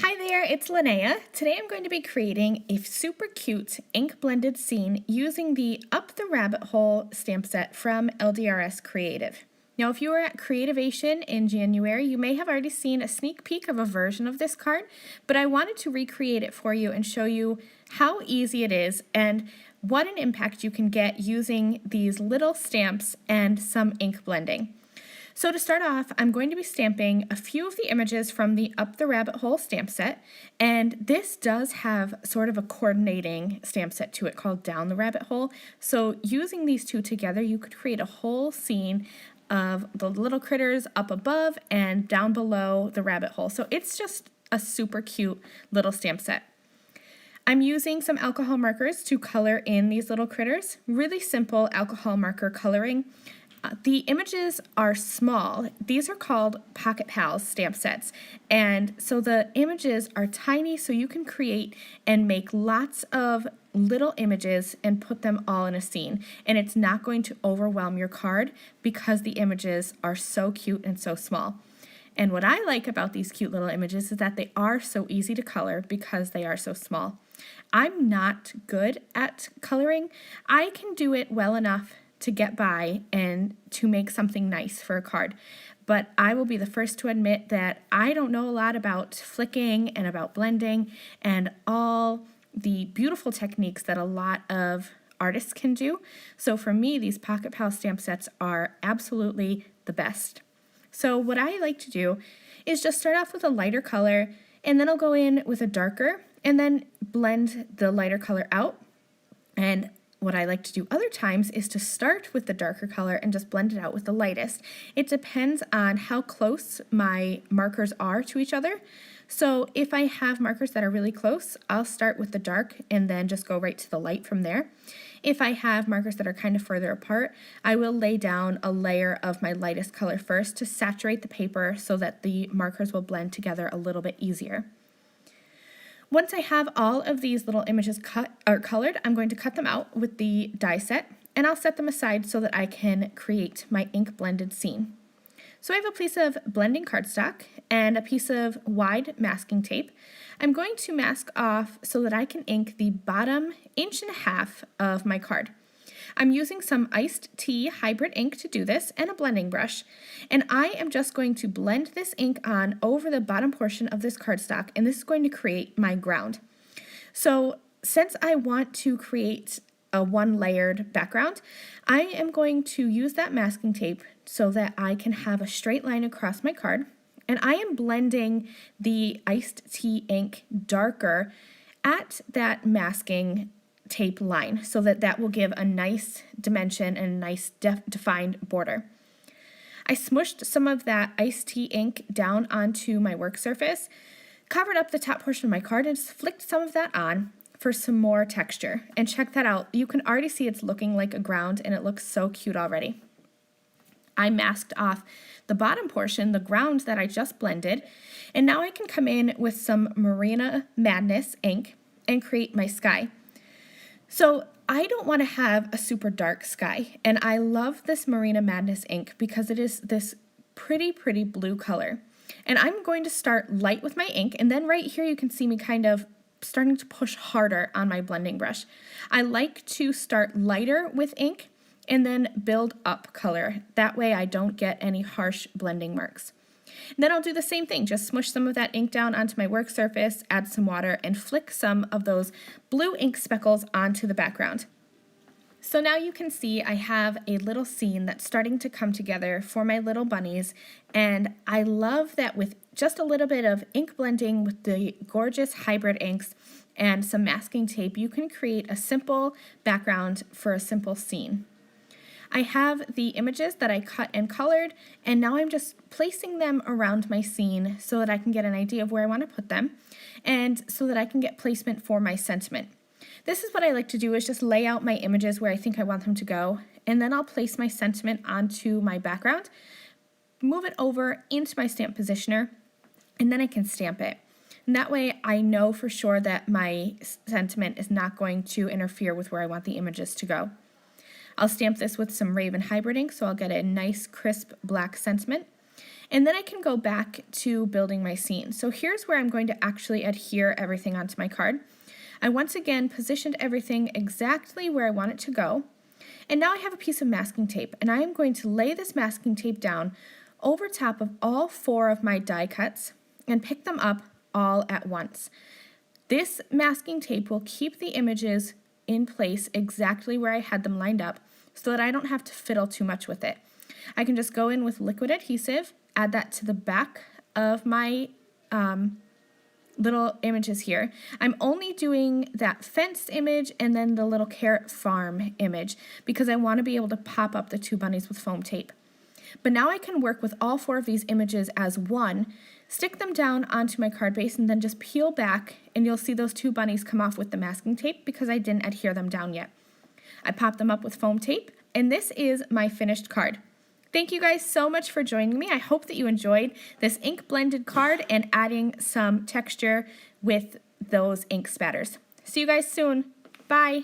Hi there, it's Linnea. Today I'm going to be creating a super cute ink blended scene using the Up the Rabbit Hole stamp set from LDRS Creative. Now if you were at Creativation in January, you may have already seen a sneak peek of a version of this card, but I wanted to recreate it for you and show you how easy it is and what an impact you can get using these little stamps and some ink blending. So to start off, I'm going to be stamping a few of the images from the Up the Rabbit Hole stamp set, and this does have sort of a coordinating stamp set to it called Down the Rabbit Hole. So using these two together, you could create a whole scene of the little critters up above and down below the rabbit hole. So it's just a super cute little stamp set. I'm using some alcohol markers to color in these little critters. Really simple alcohol marker coloring. The images are small. These are called Pocket Pals stamp sets. And so the images are tiny, so you can create and make lots of little images and put them all in a scene. And it's not going to overwhelm your card because the images are so cute and so small. And what I like about these cute little images is that they are so easy to color because they are so small. I'm not good at coloring. I can do it well enough to get by and to make something nice for a card. But I will be the first to admit that I don't know a lot about flicking and about blending and all the beautiful techniques that a lot of artists can do. So for me, these Pocket Pal stamp sets are absolutely the best. So what I like to do is just start off with a lighter color, and then I'll go in with a darker and then blend the lighter color out. And what I like to do other times is to start with the darker color and just blend it out with the lightest. It depends on how close my markers are to each other. So if I have markers that are really close, I'll start with the dark and then just go right to the light from there. If I have markers that are kind of further apart, I will lay down a layer of my lightest color first to saturate the paper so that the markers will blend together a little bit easier. Once I have all of these little images cut or colored, I'm going to cut them out with the die set, and I'll set them aside so that I can create my ink blended scene. So I have a piece of blending cardstock and a piece of wide masking tape. I'm going to mask off so that I can ink the bottom 1.5 inches of my card. I'm using some iced tea hybrid ink to do this and a blending brush, and I am just going to blend this ink on over the bottom portion of this cardstock, and this is going to create my ground. So since I want to create a one-layered background, I am going to use that masking tape so that I can have a straight line across my card, and I am blending the iced tea ink darker at that masking tape line so that that will give a nice dimension and a nice defined border. I smushed some of that iced tea ink down onto my work surface, covered up the top portion of my card, and just flicked some of that on for some more texture. And check that out. You can already see it's looking like a ground, and it looks so cute already. I masked off the bottom portion, the ground that I just blended, and now I can come in with some Marina Madness ink and create my sky. So I don't want to have a super dark sky, and I love this Marina Madness ink because it is this pretty blue color. And I'm going to start light with my ink, and then right here you can see me kind of starting to push harder on my blending brush. I like to start lighter with ink and then build up color. That way I don't get any harsh blending marks. Then I'll do the same thing, just smush some of that ink down onto my work surface, add some water, and flick some of those blue ink speckles onto the background. So now you can see I have a little scene that's starting to come together for my little bunnies, and I love that with just a little bit of ink blending with the gorgeous hybrid inks and some masking tape, you can create a simple background for a simple scene. I have the images that I cut and colored, and now I'm just placing them around my scene so that I can get an idea of where I want to put them, and so that I can get placement for my sentiment. This is what I like to do, is just lay out my images where I think I want them to go, and then I'll place my sentiment onto my background, move it over into my stamp positioner, and then I can stamp it. And that way I know for sure that my sentiment is not going to interfere with where I want the images to go. I'll stamp this with some Raven Hybrid ink so I'll get a nice crisp black sentiment. And then I can go back to building my scene. So here's where I'm going to actually adhere everything onto my card. I once again positioned everything exactly where I want it to go. And now I have a piece of masking tape, and I am going to lay this masking tape down over top of all 4 of my die cuts and pick them up all at once. This masking tape will keep the images in place exactly where I had them lined up so that I don't have to fiddle too much with it. I can just go in with liquid adhesive, add that to the back of my little images here. I'm only doing that fenced image and then the little carrot farm image because I want to be able to pop up the 2 bunnies with foam tape. But now I can work with all 4 of these images as one, stick them down onto my card base, and then just peel back, and you'll see those 2 bunnies come off with the masking tape because I didn't adhere them down yet. I pop them up with foam tape, and this is my finished card. Thank you guys so much for joining me. I hope that you enjoyed this ink blended card and adding some texture with those ink spatters. See you guys soon. Bye.